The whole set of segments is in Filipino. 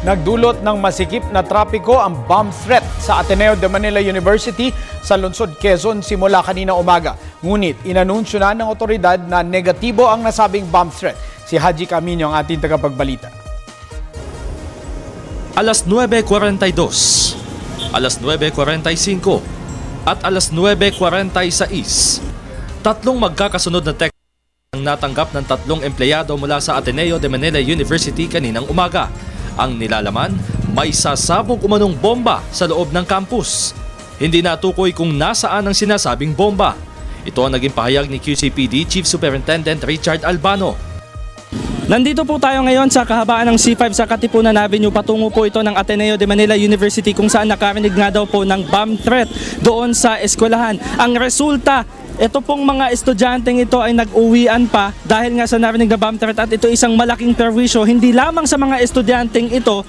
Nagdulot ng masikip na trapiko ang bomb threat sa Ateneo de Manila University sa lungsod Quezon simula kanina umaga. Ngunit inanunsyo na ng otoridad na negatibo ang nasabing bomb threat. Si Haji Camino ang ating tagapagbalita. Alas 9:42, alas 9:45 at alas 9:46. Tatlong magkakasunod na text ang natanggap ng tatlong empleyado mula sa Ateneo de Manila University kaninang umaga. Ang nilalaman, may sasabog umanong bomba sa loob ng campus. Hindi natukoy kung nasaan ang sinasabing bomba. Ito ang naging pahayag ni QCPD Chief Superintendent Richard Albano. Nandito po tayo ngayon sa kahabaan ng C5 sa Katipunan Avenue. Patungo po ito ng Ateneo de Manila University kung saan nakarinig nga daw po ng bomb threat doon sa eskwelahan. Ang resulta, ito pong mga estudyanteng ito ay nag-uwian pa dahil nga sa narinig na bomb threat at ito isang malaking perwisyo hindi lamang sa mga estudyanteng ito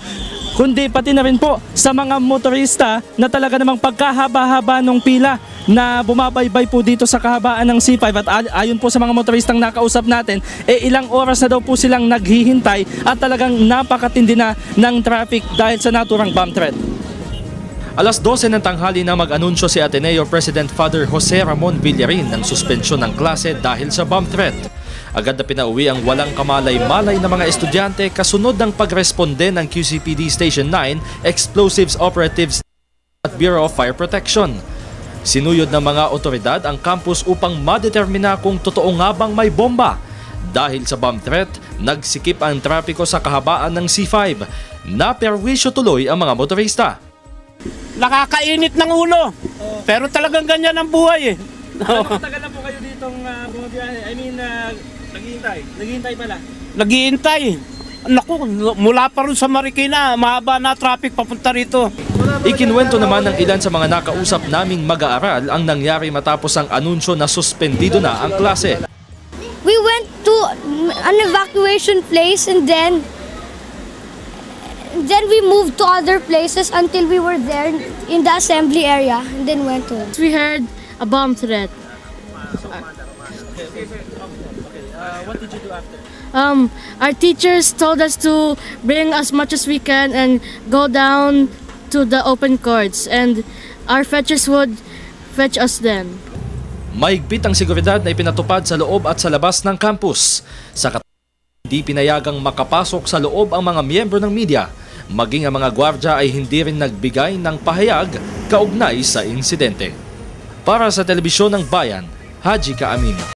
kundi pati na rin po sa mga motorista na talaga namang pagkahaba-haba ng pila na bumabaybay po dito sa kahabaan ng C5 at ayon po sa mga motoristang nakausap natin, ilang oras na daw po silang naghihintay at talagang napakatindi na ng traffic dahil sa naturang bomb threat. Alas 12 ng tanghali na mag-anunsyo si Ateneo President Father Jose Ramon Villarin ng suspensyon ng klase dahil sa bomb threat. Agad na pinauwi ang walang kamalay-malay na mga estudyante kasunod ng pagresponde ng QCPD Station 9 Explosives Operatives at Bureau of Fire Protection. Sinuyod ng mga otoridad ang campus upang madetermina kung totoo nga bang may bomba. Dahil sa bomb threat, nagsikip ang trapiko sa kahabaan ng C5. Naperwisyo tuloy ang mga motorista. Nakakainit ng ulo. Pero talagang ganyan ang buhay eh. Matagal na po kayo ditong bumabiyahe? I mean, naghihintay? Naghihintay pala? Naghihintay. Naku, mula pa rin sa Marikina, mahaba na traffic papunta rito. Ikinwento naman ng ilan sa mga nakausap naming mag-aaral ang nangyari matapos ang anunsyo na suspendido na ang klase. We went to an evacuation place and then we moved to other places until we were there in the assembly area and then went home. We heard a bomb threat. What did you do after? Our teachers told us to bring as much as we can and go down to the open courts, and our fetchers would fetch us then. Mahigpit ang seguridad na ipinatupad sa loob at sa labas ng campus. Sa hindi pinayagang makapasok sa loob ang mga miyembro ng media, maging ang mga gwardya ay hindi rin nagbigay ng pahayag kaugnay sa insidente. Para sa Telebisyon ng Bayan, Haji Camino.